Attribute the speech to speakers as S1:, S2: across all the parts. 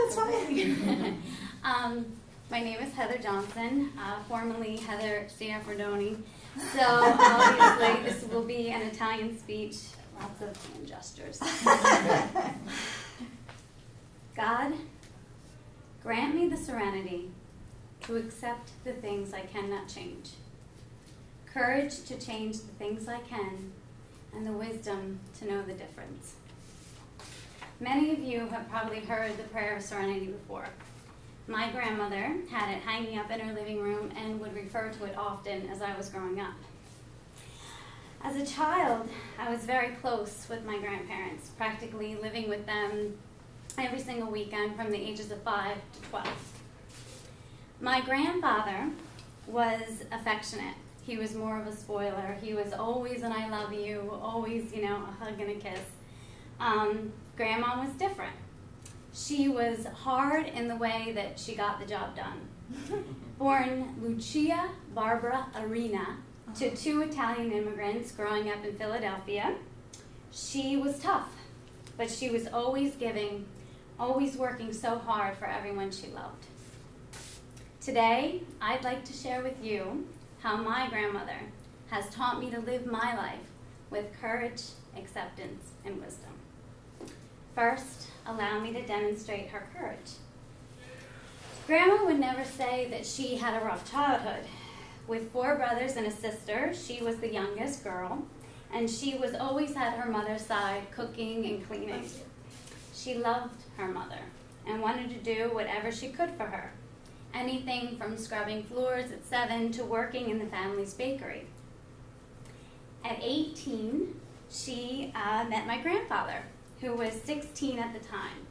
S1: that's fine.
S2: My name is Heather Johnson, formerly Heather Ciafordoni. So obviously this will be an Italian speech, lots of hand gestures. God, grant me the serenity to accept the things I cannot change, courage to change the things I can, and the wisdom to know the difference. Many of you have probably heard the prayer of serenity before. My grandmother had it hanging up in her living room and would refer to it often as I was growing up. As a child, I was very close with my grandparents, practically living with them every single weekend from the ages of 5 to 12. My grandfather was affectionate. He was more of a spoiler. He was always an I love you, always, a hug and a kiss. Grandma was different. She was hard in the way that she got the job done. Born Lucia Barbara Arena to 2 Italian immigrants growing up in Philadelphia, she was tough, but she was always giving, always working so hard for everyone she loved. Today, I'd like to share with you how my grandmother has taught me to live my life with courage, acceptance, and wisdom. First, allow me to demonstrate her courage. Grandma would never say that she had a rough childhood. With 4 brothers and a sister, she was the youngest girl, and she was always at her mother's side cooking and cleaning. She loved her mother and wanted to do whatever she could for her. Anything from scrubbing floors at 7 to working in the family's bakery. At 18, she met my grandfather, who was 16 at the time.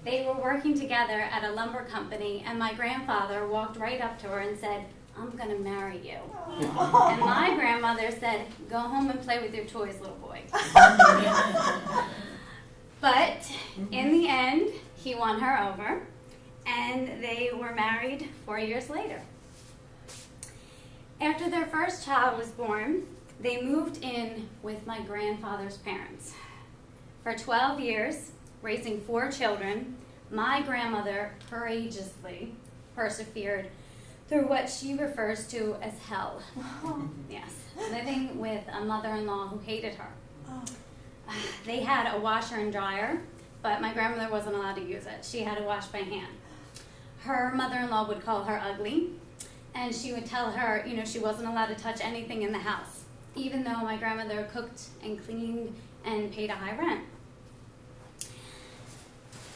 S2: They were working together at a lumber company, and my grandfather walked right up to her and said, "I'm going to marry you." And my grandmother said, "Go home and play with your toys, little boy." But in the end, he won her over, and they were married 4 years later. After their first child was born, they moved in with my grandfather's parents. For 12 years, raising 4 children, my grandmother courageously persevered through what she refers to as hell. Yes, living with a mother-in-law who hated her. They had a washer and dryer, but my grandmother wasn't allowed to use it. She had to wash by hand. Her mother-in-law would call her ugly, and she would tell her, she wasn't allowed to touch anything in the house, even though my grandmother cooked and cleaned and paid a high rent.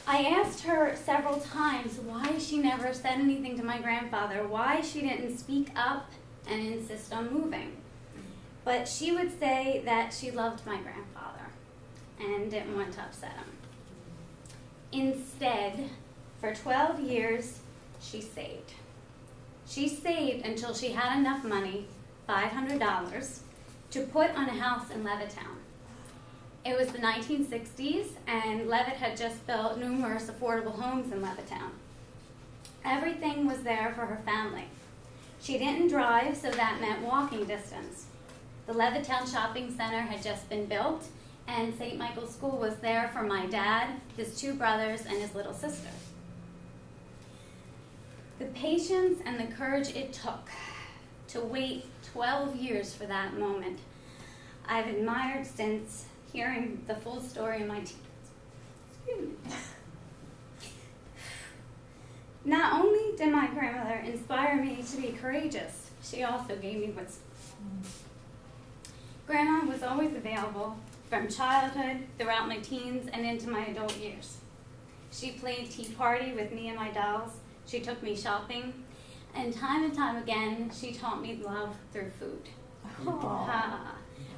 S2: I asked her several times why she never said anything to my grandfather, why she didn't speak up and insist on moving. But she would say that she loved my grandfather and didn't want to upset him. Instead, for 12 years, she saved. She saved until she had enough money, $500, to put on a house in Levittown. It was the 1960s, and Levitt had just built numerous affordable homes in Levittown. Everything was there for her family. She didn't drive, so that meant walking distance. The Levittown Shopping Center had just been built, and St. Michael's School was there for my dad, his 2 brothers, and his little sister. The patience and the courage it took to wait 12 years for that moment, I've admired since hearing the full story in my teens. Excuse me. Not only did my grandmother inspire me to be courageous, she also gave me wisdom. Grandma was always available from childhood, throughout my teens, and into my adult years. She played tea party with me and my dolls. She took me shopping. And time again, she taught me love through food.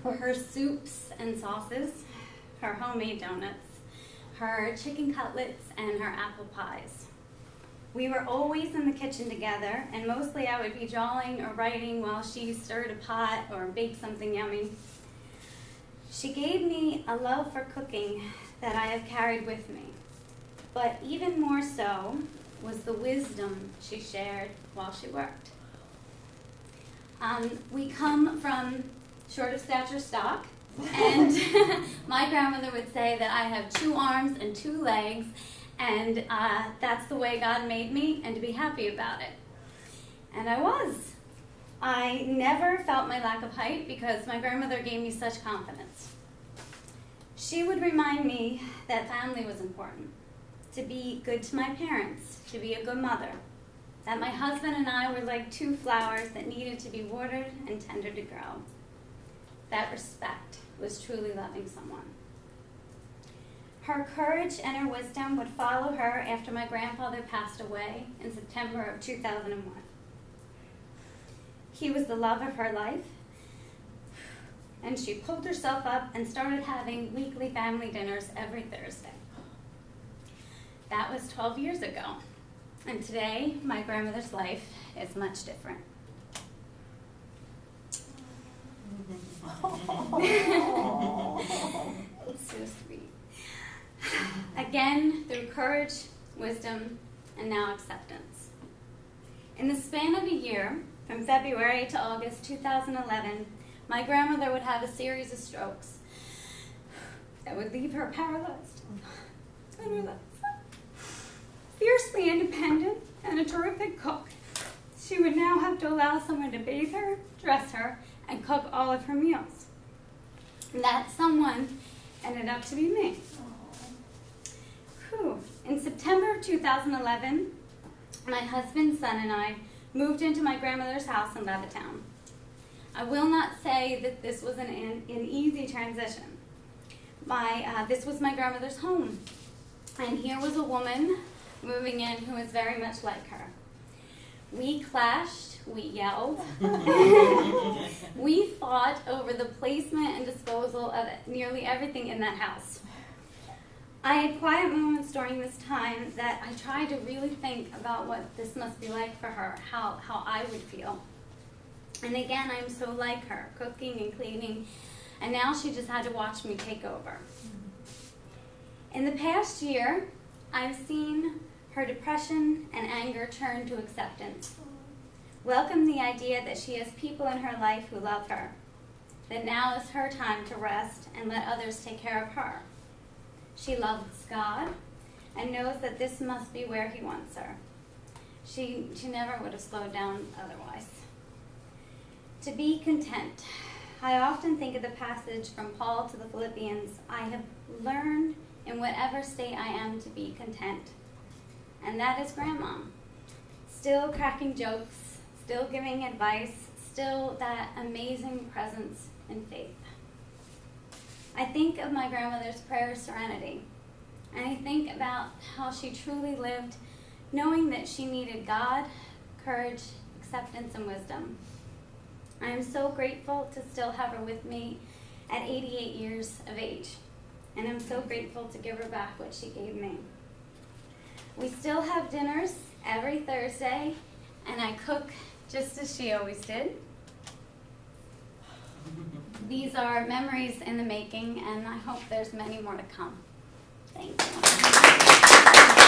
S2: Her soups and sauces, her homemade donuts, her chicken cutlets, and her apple pies. We were always in the kitchen together, and mostly I would be drawing or writing while she stirred a pot or baked something yummy. She gave me a love for cooking that I have carried with me, but even more so was the wisdom she shared while she worked. We come from short of stature stock, and my grandmother would say that I have 2 arms and 2 legs, And that's the way God made me, and to be happy about it. And I was. I never felt my lack of height because my grandmother gave me such confidence. She would remind me that family was important, to be good to my parents, to be a good mother, that my husband and I were like two flowers that needed to be watered and tended to grow. That respect was truly loving someone. Her courage and her wisdom would follow her after my grandfather passed away in September of 2001. He was the love of her life, and she pulled herself up and started having weekly family dinners every Thursday. That was 12 years ago, and today my grandmother's life is much different. So sweet. Again, through courage, wisdom, and now acceptance. In the span of a year, from February to August 2011, my grandmother would have a series of strokes that would leave her paralyzed and relaxed. Fiercely independent and a terrific cook, she would now have to allow someone to bathe her, dress her, and cook all of her meals. And that someone ended up to be me. Whew. In September of 2011, my husband, son, and I moved into my grandmother's house in Levittown. I will not say that this was an easy transition. This was my grandmother's home. And here was a woman moving in who was very much like her. We clashed, we yelled, we fought over the placement and disposal of nearly everything in that house. I had quiet moments during this time that I tried to really think about what this must be like for her, how I would feel. And again, I'm so like her, cooking and cleaning, and now she just had to watch me take over. In the past year, I've seen her depression and anger turn to acceptance. Welcome the idea that she has people in her life who love her, that now is her time to rest and let others take care of her. She loves God and knows that this must be where He wants her. She never would have slowed down otherwise. To be content. I often think of the passage from Paul to the Philippians. I have learned in whatever state I am to be content. And that is Grandma. Still cracking jokes, still giving advice, still that amazing presence and faith. I think of my grandmother's prayer of serenity, and I think about how she truly lived knowing that she needed God, courage, acceptance, and wisdom. I am so grateful to still have her with me at 88 years of age, and I'm so grateful to give her back what she gave me. We still have dinners every Thursday, and I cook just as she always did. These are memories in the making, and I hope there's many more to come. Thank you.